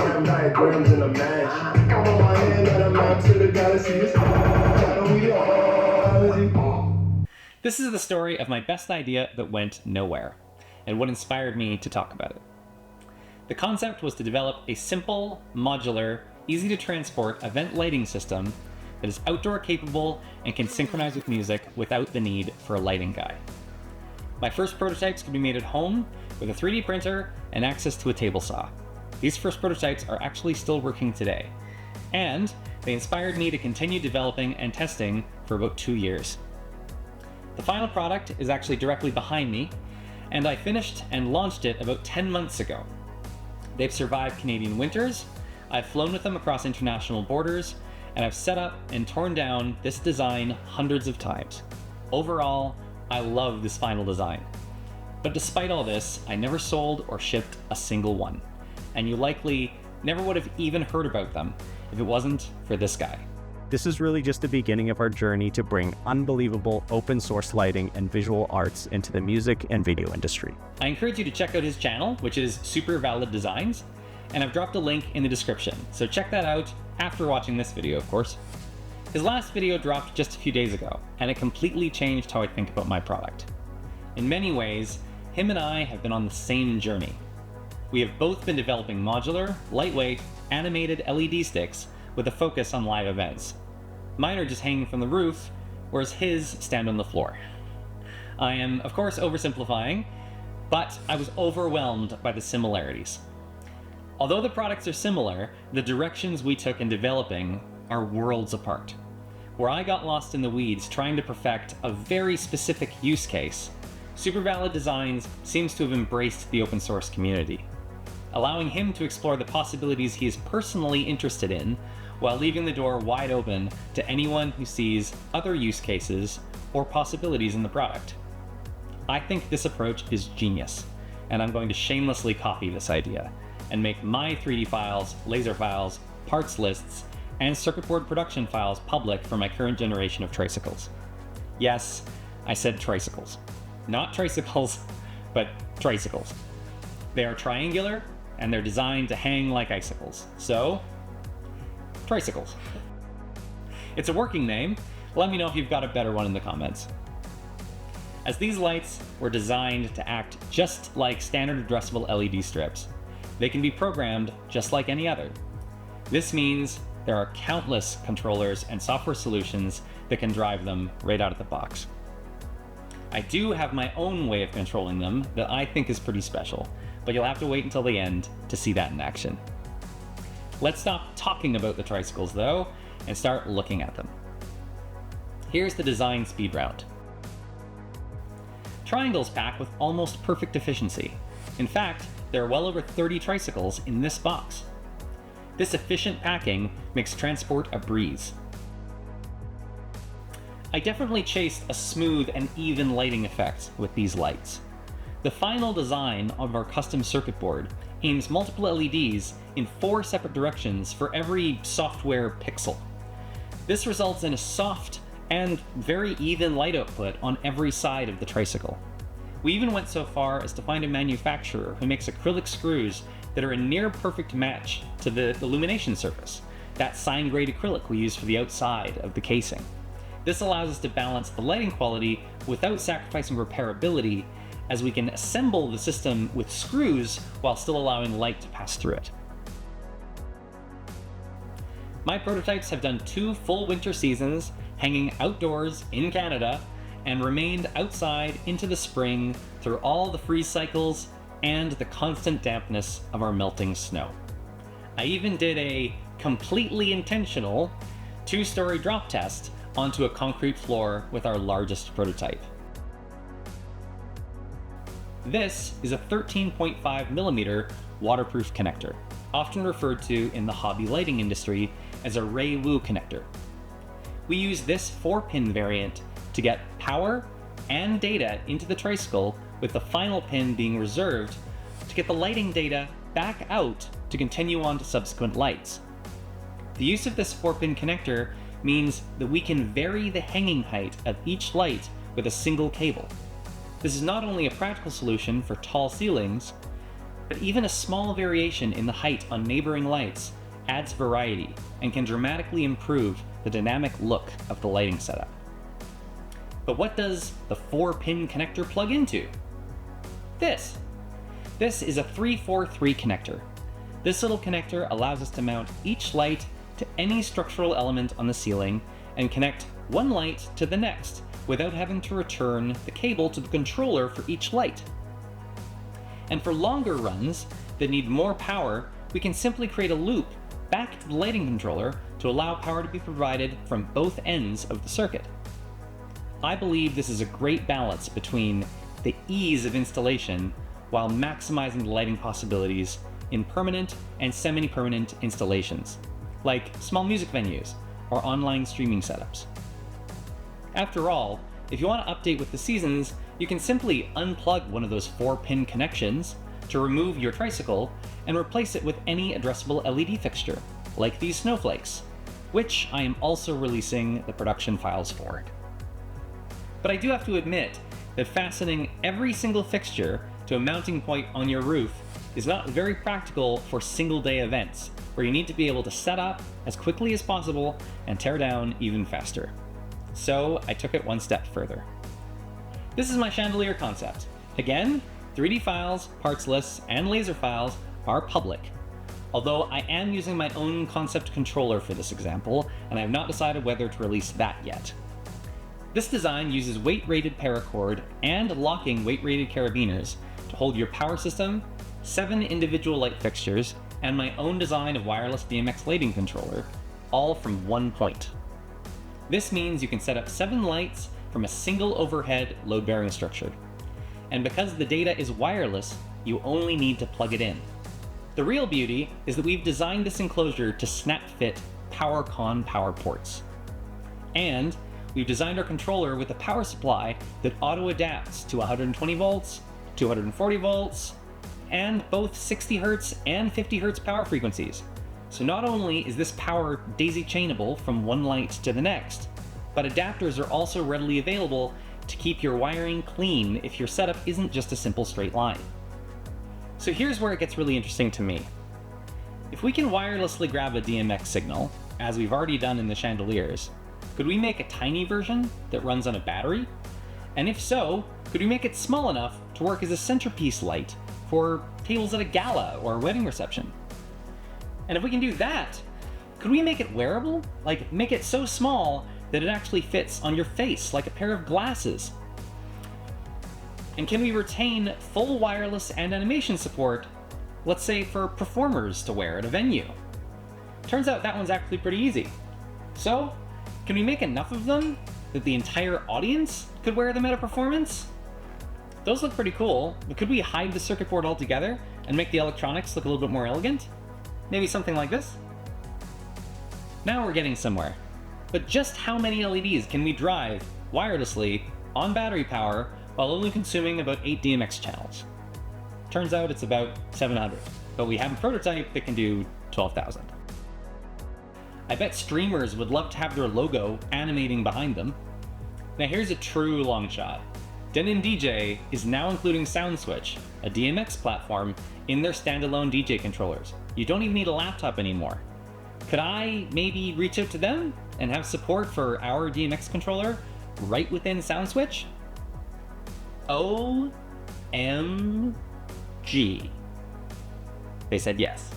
Diagram diagrams in a match. Count on my hand that amount to the galaxies. This is the story of my best idea that went nowhere, and what inspired me to talk about it. The concept was to develop a simple, modular, easy to transport event lighting system that is outdoor capable and can synchronize with music without the need for a lighting guy. My first prototypes could be made at home with a 3D printer and access to a table saw. These first prototypes are actually still working today, and they inspired me to continue developing and testing for about 2 years. The final product is actually directly behind me, and I finished and launched it about 10 months ago. They've survived Canadian winters, I've flown with them across international borders, and I've set up and torn down this design hundreds of times. Overall, I love this final design. But despite all this, I never sold or shipped a single one, and you likely never would have even heard about them if it wasn't for this guy. This is really just the beginning of our journey to bring unbelievable open source lighting and visual arts into the music and video industry. I encourage you to check out his channel, which is Super Valid Designs, and I've dropped a link in the description, so check that out after watching this video, of course. His last video dropped just a few days ago, and it completely changed how I think about my product. In many ways, him and I have been on the same journey. We have both been developing modular, lightweight, animated LED sticks with a focus on live events. Mine are just hanging from the roof, whereas his stand on the floor. I am, of course, oversimplifying, but I was overwhelmed by the similarities. Although the products are similar, the directions we took in developing are worlds apart. Where I got lost in the weeds trying to perfect a very specific use case, Super Valid Designs seems to have embraced the open source community, allowing him to explore the possibilities he is personally interested in, while leaving the door wide open to anyone who sees other use cases or possibilities in the product. I think this approach is genius, and I'm going to shamelessly copy this idea and make my 3D files, laser files, parts lists, and circuit board production files public for my current generation of tricycles. Yes, I said tricycles. Not tricycles, but tricycles. They are triangular, and they're designed to hang like icicles. So, tricycles. It's a working name. Let me know if you've got a better one in the comments. As these lights were designed to act just like standard addressable LED strips, they can be programmed just like any other. This means there are countless controllers and software solutions that can drive them right out of the box. I do have my own way of controlling them that I think is pretty special, but you'll have to wait until the end to see that in action. Let's stop talking about the tricycles though, and start looking at them. Here's the design speed round. Triangles pack with almost perfect efficiency. In fact, there are well over 30 tricycles in this box. This efficient packing makes transport a breeze. I definitely chased a smooth and even lighting effect with these lights. The final design of our custom circuit board aims multiple LEDs in 4 separate directions for every software pixel. This results in a soft and very even light output on every side of the tricycle. We even went so far as to find a manufacturer who makes acrylic screws that are a near perfect match to the illumination surface, that sign grade acrylic we use for the outside of the casing. This allows us to balance the lighting quality without sacrificing repairability, as we can assemble the system with screws while still allowing light to pass through it. My prototypes have done 2 full winter seasons hanging outdoors in Canada and remained outside into the spring through all the freeze cycles and the constant dampness of our melting snow. I even did a completely intentional 2-story drop test onto a concrete floor with our largest prototype. This is a 13.5mm waterproof connector, often referred to in the hobby lighting industry as a Ray Wu connector. We use this 4-pin variant to get power and data into the tricycle, with the final pin being reserved to get the lighting data back out to continue on to subsequent lights. The use of this 4-pin connector means that we can vary the hanging height of each light with a single cable. This is not only a practical solution for tall ceilings, but even a small variation in the height on neighboring lights adds variety and can dramatically improve the dynamic look of the lighting setup. But what does the 4-pin connector plug into? This is a 343 connector. This little connector allows us to mount each light to any structural element on the ceiling and connect one light to the next without having to return the cable to the controller for each light. And for longer runs that need more power, we can simply create a loop back to the lighting controller to allow power to be provided from both ends of the circuit. I believe this is a great balance between the ease of installation while maximizing the lighting possibilities in permanent and semi-permanent installations, like small music venues or online streaming setups. After all, if you want to update with the seasons, you can simply unplug one of those 4-pin connections to remove your tricycle and replace it with any addressable LED fixture, like these snowflakes, which I am also releasing the production files for. But I do have to admit that fastening every single fixture to a mounting point on your roof is not very practical for single-day events, where you need to be able to set up as quickly as possible and tear down even faster. So I took it one step further. This is my chandelier concept. Again, 3D files, parts lists, and laser files are public, although I am using my own concept controller for this example, and I have not decided whether to release that yet. This design uses weight-rated paracord and locking weight-rated carabiners to hold your power system, 7 individual light fixtures, and my own design of wireless DMX lighting controller, all from one point. This means you can set up 7 lights from a single overhead load-bearing structure. And because the data is wireless, you only need to plug it in. The real beauty is that we've designed this enclosure to snap-fit PowerCon power ports. And we've designed our controller with a power supply that auto-adapts to 120 volts, 240 volts, and both 60 Hz and 50 Hz power frequencies. So not only is this power daisy-chainable from one light to the next, but adapters are also readily available to keep your wiring clean if your setup isn't just a simple straight line. So here's where it gets really interesting to me. If we can wirelessly grab a DMX signal, as we've already done in the chandeliers, could we make a tiny version that runs on a battery? And if so, could we make it small enough to work as a centerpiece light for tables at a gala or a wedding reception? And if we can do that, could we make it wearable? Like, make it so small that it actually fits on your face like a pair of glasses? And can we retain full wireless and animation support, let's say for performers to wear at a venue? Turns out that one's actually pretty easy. So, can we make enough of them that the entire audience could wear them at a performance? Those look pretty cool, but could we hide the circuit board altogether and make the electronics look a little bit more elegant? Maybe something like this? Now we're getting somewhere. But just how many LEDs can we drive wirelessly on battery power while only consuming about 8 DMX channels? Turns out it's about 700, but we have a prototype that can do 12,000. I bet streamers would love to have their logo animating behind them. Now here's a true long shot. Denon DJ is now including SoundSwitch, a DMX platform, in their standalone DJ controllers. You don't even need a laptop anymore. Could I maybe reach out to them and have support for our DMX controller right within SoundSwitch? OMG. They said yes.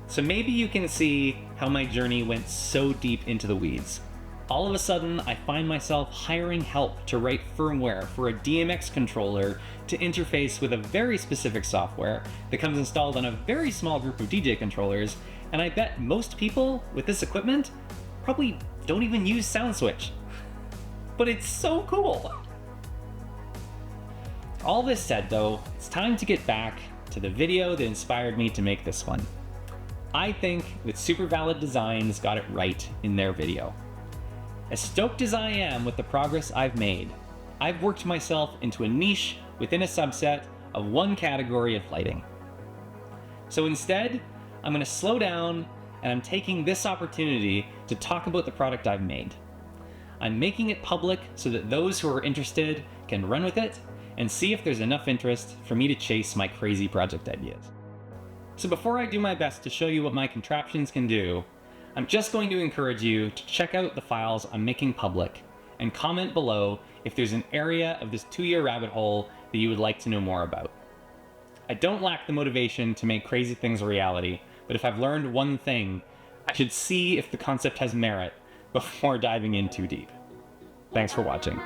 So maybe you can see how my journey went so deep into the weeds. All of a sudden, I find myself hiring help to write firmware for a DMX controller to interface with a very specific software that comes installed on a very small group of DJ controllers, and I bet most people with this equipment probably don't even use SoundSwitch. But it's so cool! All this said though, it's time to get back to the video that inspired me to make this one. I think that Super Valid Designs got it right in their video. As stoked as I am with the progress I've made, I've worked myself into a niche within a subset of one category of lighting. So instead, I'm going to slow down and I'm taking this opportunity to talk about the product I've made. I'm making it public so that those who are interested can run with it and see if there's enough interest for me to chase my crazy project ideas. So before I do my best to show you what my contraptions can do, I'm just going to encourage you to check out the files I'm making public and comment below if there's an area of this 2-year rabbit hole that you would like to know more about. I don't lack the motivation to make crazy things a reality, but if I've learned one thing, I should see if the concept has merit before diving in too deep. Thanks for watching.